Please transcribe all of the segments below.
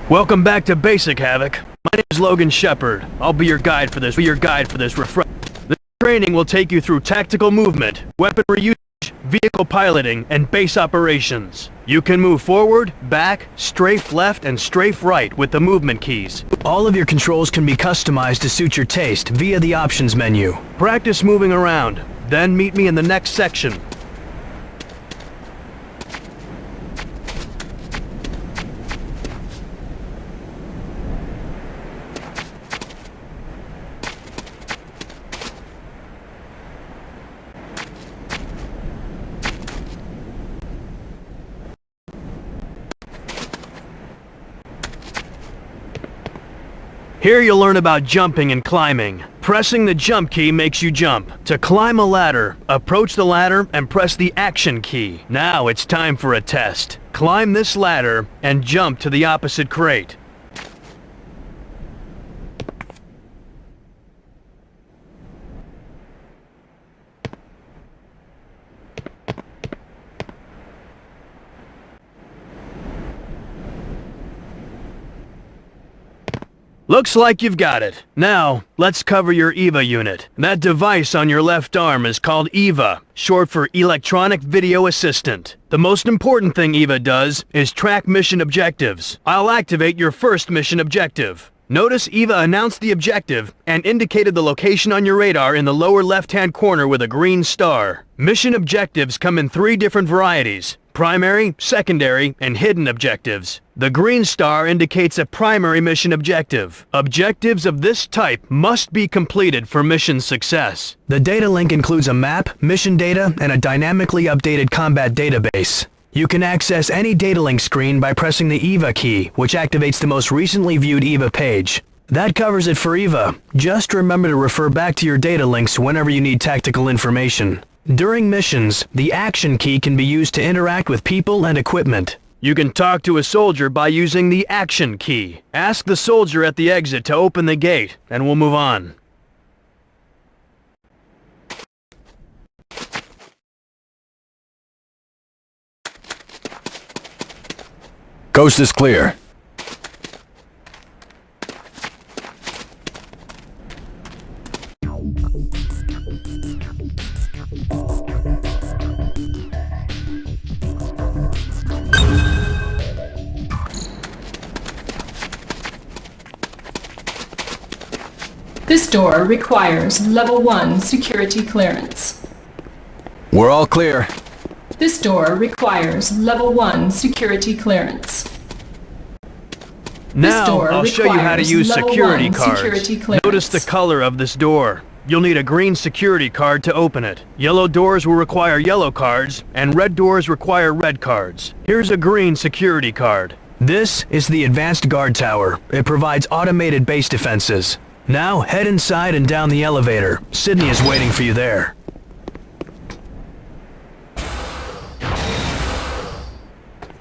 Welcome back to Basic Havoc. My name is Logan Shepard. I'll be your guide for this. This training will take you through tactical movement, weaponry usage, vehicle piloting, and base operations. You can move forward, back, strafe left, and strafe right with the movement keys. All of your controls can be customized to suit your taste via the options menu. Practice moving around, then meet me in the next section. Here you'll learn about jumping and climbing. Pressing the jump key makes you jump. To climb a ladder, approach the ladder and press the action key. Now it's time for a test. Climb this ladder and jump to the opposite crate. Looks like you've got it. Now, let's cover your EVA unit. That device on your left arm is called EVA, short for Electronic Video Assistant. The most important thing EVA does is track mission objectives. I'll activate your first mission objective. Notice EVA announced the objective and indicated the location on your radar in the lower left-hand corner with a green star. Mission objectives come in 3 different varieties: primary, secondary, and hidden objectives. The green star indicates a primary mission objective. Objectives of this type must be completed for mission success. The data link includes a map, mission data, and a dynamically updated combat database. You can access any data link screen by pressing the EVA key, which activates the most recently viewed EVA page. That covers it for EVA. Just remember to refer back to your data links whenever you need tactical information. During missions, the action key can be used to interact with people and equipment. You can talk to a soldier by using the action key. Ask the soldier at the exit to open the gate, and we'll move on. Coast is clear. This door requires Level 1 security clearance. We're all clear. This door requires Level 1 security clearance. Now, I'll show you how to use security cards. Notice the color of this door. You'll need a green security card to open it. Yellow doors will require yellow cards, and red doors require red cards. Here's a green security card. This is the Advanced Guard Tower. It provides automated base defenses. Now, head inside and down the elevator. Sydney is waiting for you there.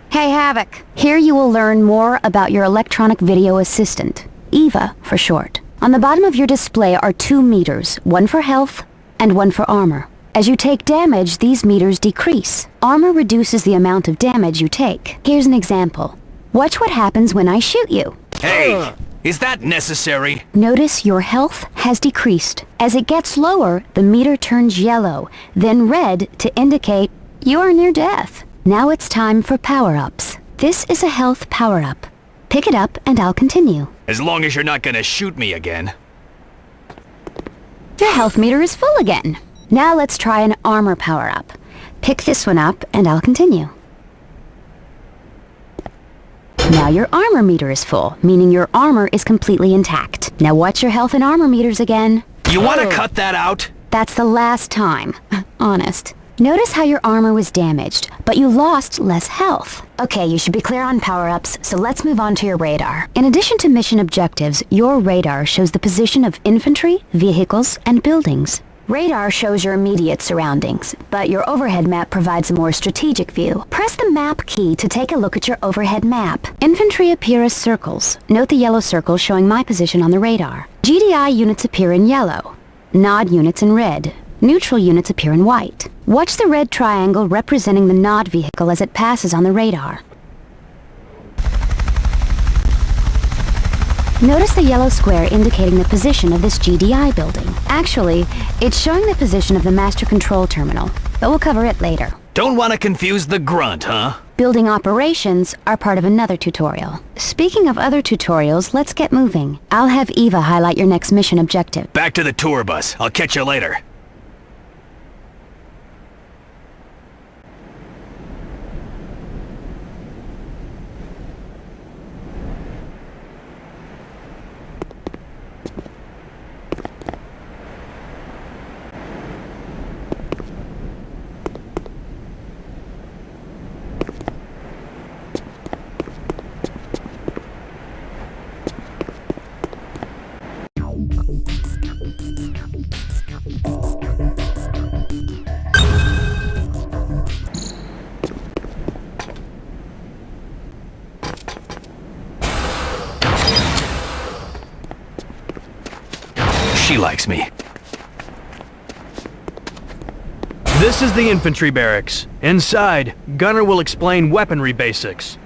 Hey Havoc, here you will learn more about your electronic video assistant, EVA for short. On the bottom of your display are 2 meters, one for health and one for armor. As you take damage, these meters decrease. Armor reduces the amount of damage you take. Here's an example. Watch what happens when I shoot you. Hey, is that necessary? Notice your health has decreased. As it gets lower, the meter turns yellow, then red to indicate you are near death. Now it's time for power-ups. This is a health power-up. Pick it up and I'll continue. As long as you're not gonna shoot me again. Your health meter is full again. Now let's try an armor power-up. Pick this one up and I'll continue. Now your armor meter is full, meaning your armor is completely intact. Now watch your health and armor meters again. You wanna cut that out? That's the last time. Honest. Notice how your armor was damaged, but you lost less health. Okay, you should be clear on power-ups, so let's move on to your radar. In addition to mission objectives, your radar shows the position of infantry, vehicles, and buildings. Radar shows your immediate surroundings, but your overhead map provides a more strategic view. Press the map key to take a look at your overhead map. Infantry appear as circles. Note the yellow circle showing my position on the radar. GDI units appear in yellow. Nod units in red. Neutral units appear in white. Watch the red triangle representing the Nod vehicle as it passes on the radar. Notice the yellow square indicating the position of this GDI building. Actually, it's showing the position of the master control terminal, but we'll cover it later. Don't wanna confuse the grunt, huh? Building operations are part of another tutorial. Speaking of other tutorials, let's get moving. I'll have Eva highlight your next mission objective. Back to the tour bus. I'll catch you later. She likes me. This is the infantry barracks. Inside, Gunner will explain weaponry basics.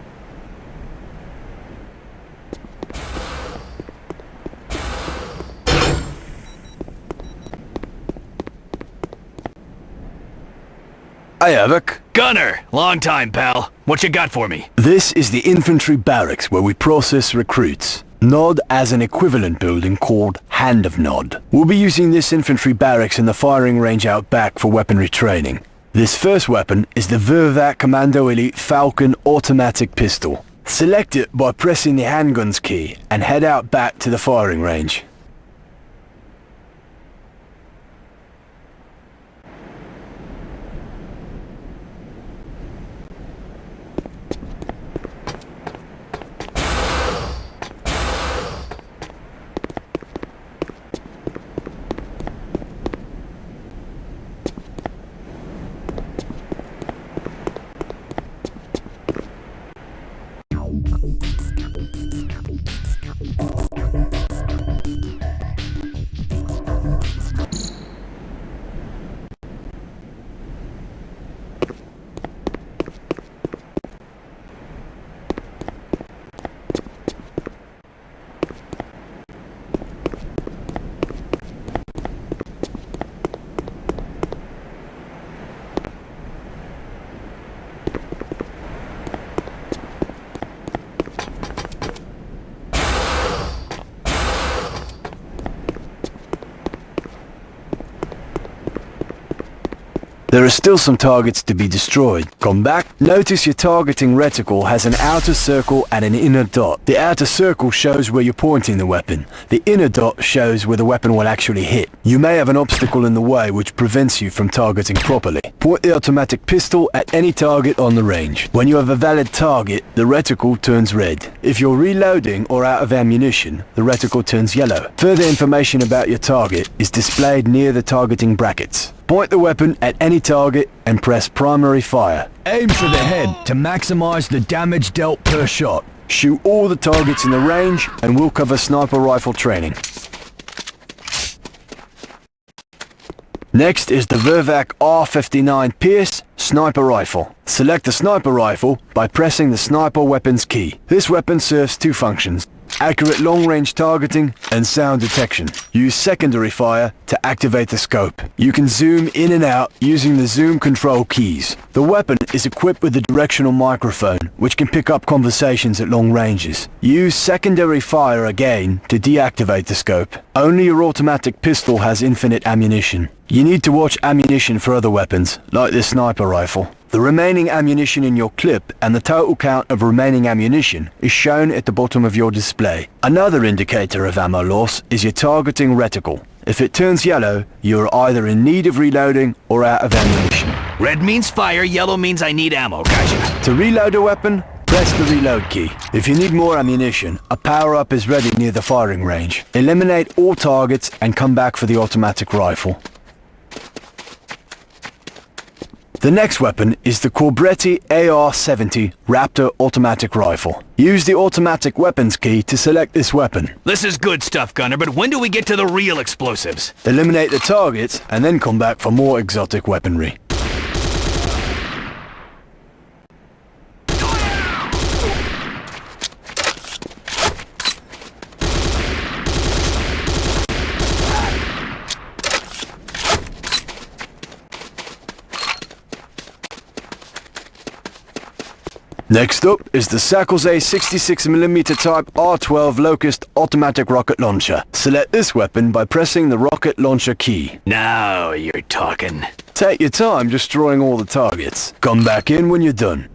Hey, Havoc. Gunner! Long time, pal. What you got for me? This is the infantry barracks where we process recruits. Nod has an equivalent building called Hand of Nod. We'll be using this infantry barracks in the firing range out back for weaponry training. This first weapon is the Vervac Commando Elite Falcon automatic pistol. Select it by pressing the handguns key and head out back to the firing range. There are still some targets to be destroyed. Come back. Notice your targeting reticle has an outer circle and an inner dot. The outer circle shows where you're pointing the weapon. The inner dot shows where the weapon will actually hit. You may have an obstacle in the way which prevents you from targeting properly. Point the automatic pistol at any target on the range. When you have a valid target, the reticle turns red. If you're reloading or out of ammunition, the reticle turns yellow. Further information about your target is displayed near the targeting brackets. Point the weapon at any target and press primary fire. Aim for the head to maximize the damage dealt per shot. Shoot all the targets in the range and we'll cover sniper rifle training. Next is the Vervac R59 Pierce sniper rifle. Select the sniper rifle by pressing the sniper weapons key. This weapon serves two functions: accurate long-range targeting and sound detection. Use secondary fire to activate the scope. You can zoom in and out using the zoom control keys. The weapon is equipped with a directional microphone, which can pick up conversations at long ranges. Use secondary fire again to deactivate the scope. Only your automatic pistol has infinite ammunition. You need to watch ammunition for other weapons, like this sniper rifle. The remaining ammunition in your clip and the total count of remaining ammunition is shown at the bottom of your display. Another indicator of ammo loss is your targeting reticle. If it turns yellow, you're either in need of reloading or out of ammunition. Red means fire, yellow means I need ammo, gotcha. To reload a weapon, press the reload key. If you need more ammunition, a power-up is ready near the firing range. Eliminate all targets and come back for the automatic rifle. The next weapon is the Corbretti AR-70 Raptor automatic rifle. Use the automatic weapons key to select this weapon. This is good stuff, Gunner, but when do we get to the real explosives? Eliminate the targets and then come back for more exotic weaponry. Next up is the Sakolze 66mm Type R12 Locust automatic rocket launcher. Select this weapon by pressing the rocket launcher key. Now you're talking. Take your time destroying all the targets. Come back in when you're done.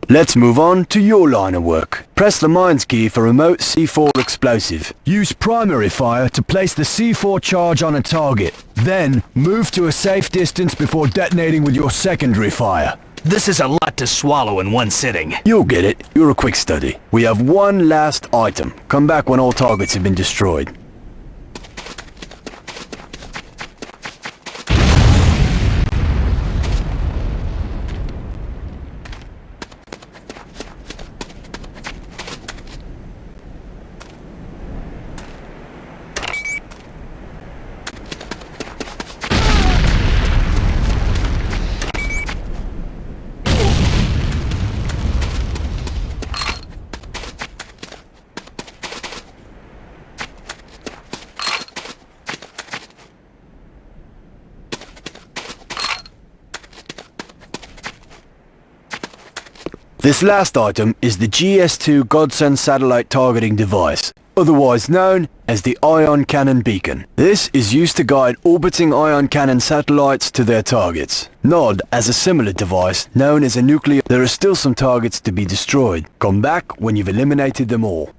Let's move on to your line of work. Press the mines key for remote C4 explosive. Use primary fire to place the C4 charge on a target. Then, move to a safe distance before detonating with your secondary fire. This is a lot to swallow in one sitting. You'll get it. You're a quick study. We have one last item. Come back when all targets have been destroyed. This last item is the GS2 Godsend satellite targeting device, otherwise known as the Ion Cannon Beacon. This is used to guide orbiting ion cannon satellites to their targets. Nod has a similar device known as a nuclear. There are still some targets to be destroyed. Come back when you've eliminated them all.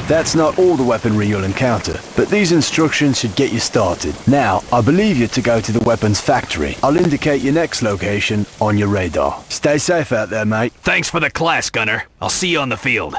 That's not all the weaponry you'll encounter, but these instructions should get you started. Now, I believe you to go to the weapons factory. I'll indicate your next location on your radar. Stay safe out there, mate. Thanks for the class, Gunner. I'll see you on the field.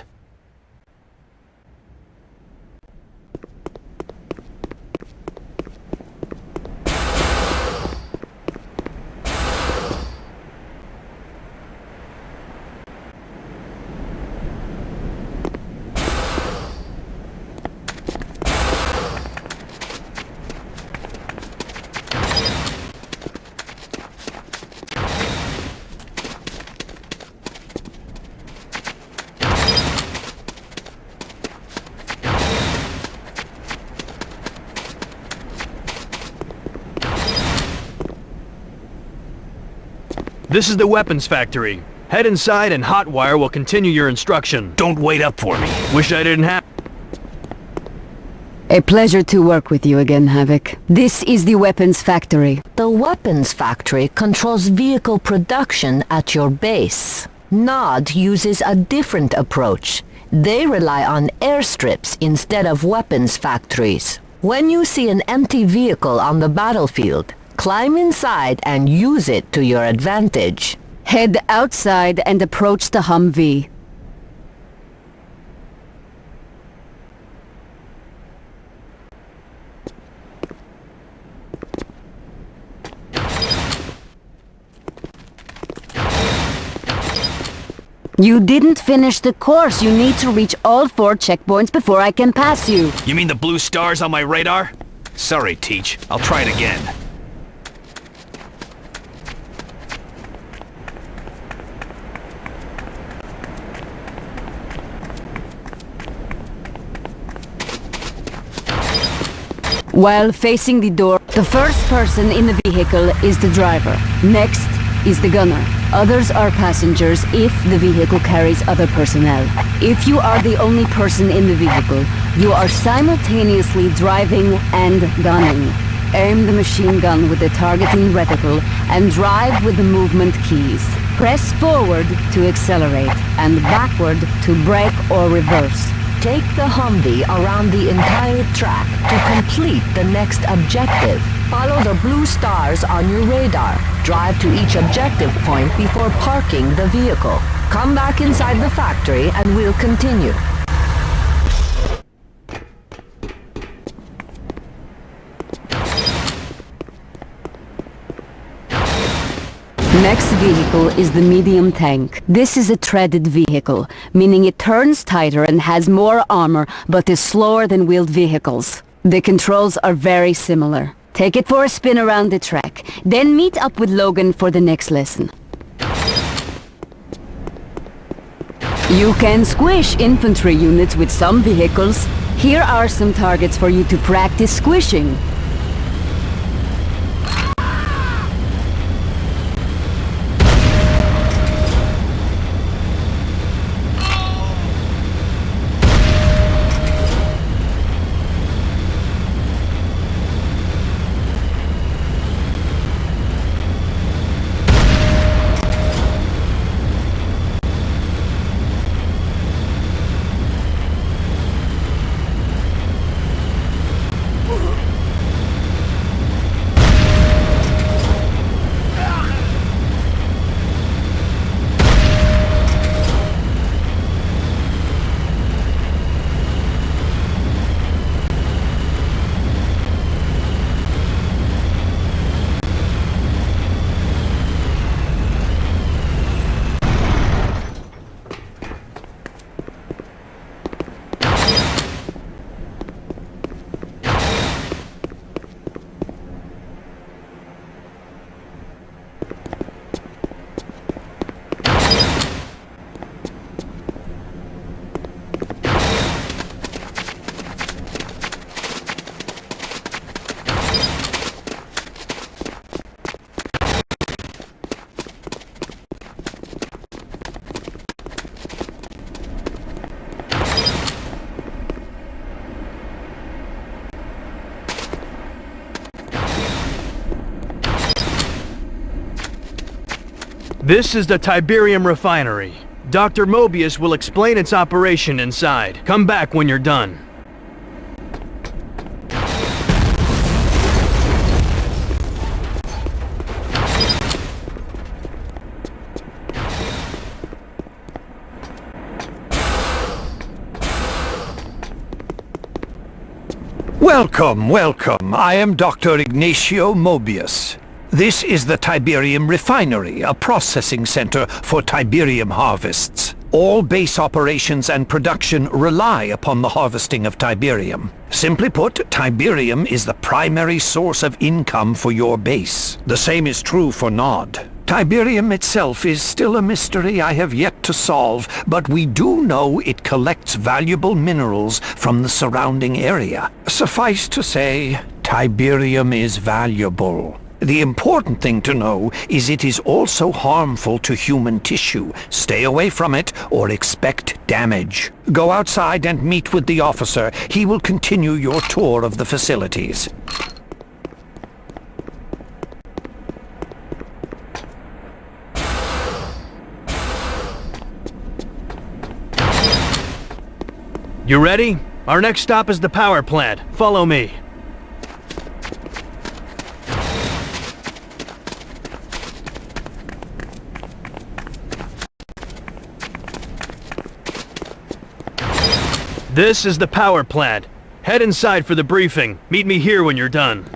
This is the weapons factory. Head inside and Hotwire will continue your instruction. Don't wait up for me. Wish I didn't have... A pleasure to work with you again, Havoc. This is the weapons factory. The weapons factory controls vehicle production at your base. Nod uses a different approach. They rely on airstrips instead of weapons factories. When you see an empty vehicle on the battlefield, climb inside and use it to your advantage. Head outside and approach the Humvee. You didn't finish the course. You need to reach all 4 checkpoints before I can pass you. You mean the blue stars on my radar? Sorry, Teach. I'll try it again. While facing the door, the first person in the vehicle is the driver. Next is the gunner. Others are passengers if the vehicle carries other personnel. If you are the only person in the vehicle, you are simultaneously driving and gunning. Aim the machine gun with the targeting reticle and drive with the movement keys. Press forward to accelerate and backward to brake or reverse. Take the Humvee around the entire track to complete the next objective. Follow the blue stars on your radar. Drive to each objective point before parking the vehicle. Come back inside the factory and we'll continue. Next vehicle is the medium tank. This is a treaded vehicle, meaning it turns tighter and has more armor, but is slower than wheeled vehicles. The controls are very similar. Take it for a spin around the track, then meet up with Logan for the next lesson. You can squish infantry units with some vehicles. Here are some targets for you to practice squishing. This is the Tiberium refinery. Dr. Mobius will explain its operation inside. Come back when you're done. Welcome, welcome. I am Dr. Ignacio Mobius. This is the Tiberium Refinery, a processing center for Tiberium harvests. All base operations and production rely upon the harvesting of Tiberium. Simply put, Tiberium is the primary source of income for your base. The same is true for Nod. Tiberium itself is still a mystery I have yet to solve, but we do know it collects valuable minerals from the surrounding area. Suffice to say, Tiberium is valuable. The important thing to know is it is also harmful to human tissue. Stay away from it or expect damage. Go outside and meet with the officer. He will continue your tour of the facilities. You ready? Our next stop is the power plant. Follow me. This is the power plant. Head inside for the briefing. Meet me here when you're done.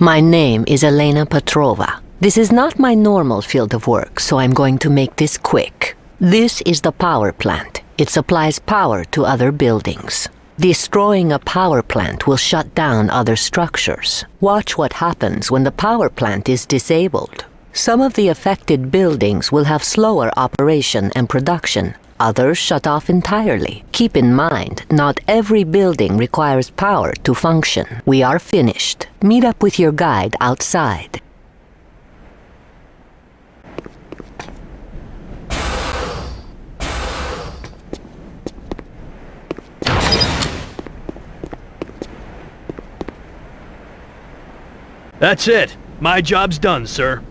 My name is Elena Petrova. This is not my normal field of work, so I'm going to make this quick. This is the power plant. It supplies power to other buildings. Destroying a power plant will shut down other structures. Watch what happens when the power plant is disabled. Some of the affected buildings will have slower operation and production. Others shut off entirely. Keep in mind, not every building requires power to function. We are finished. Meet up with your guide outside. That's it. My job's done, sir.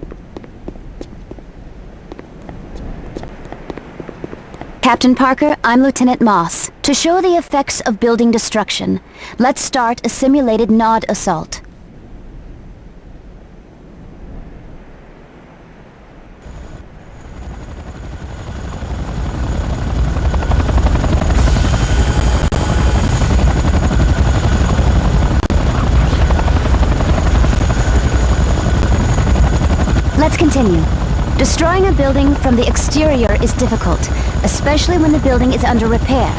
Captain Parker, I'm Lieutenant Moss. To show the effects of building destruction, let's start a simulated Nod assault. Let's continue. Destroying a building from the exterior is difficult, especially when the building is under repair.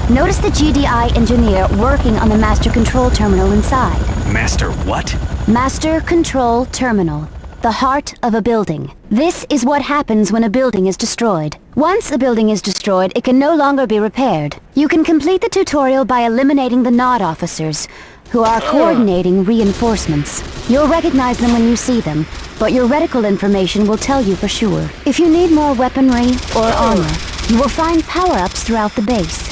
Notice the GDI engineer working on the master control terminal inside. Master what? Master control terminal. The heart of a building. This is what happens when a building is destroyed. Once a building is destroyed, it can no longer be repaired. You can complete the tutorial by eliminating the Nod officers, who are coordinating reinforcements. You'll recognize them when you see them, but your reticle information will tell you for sure. If you need more weaponry or armor, you will find power-ups throughout the base.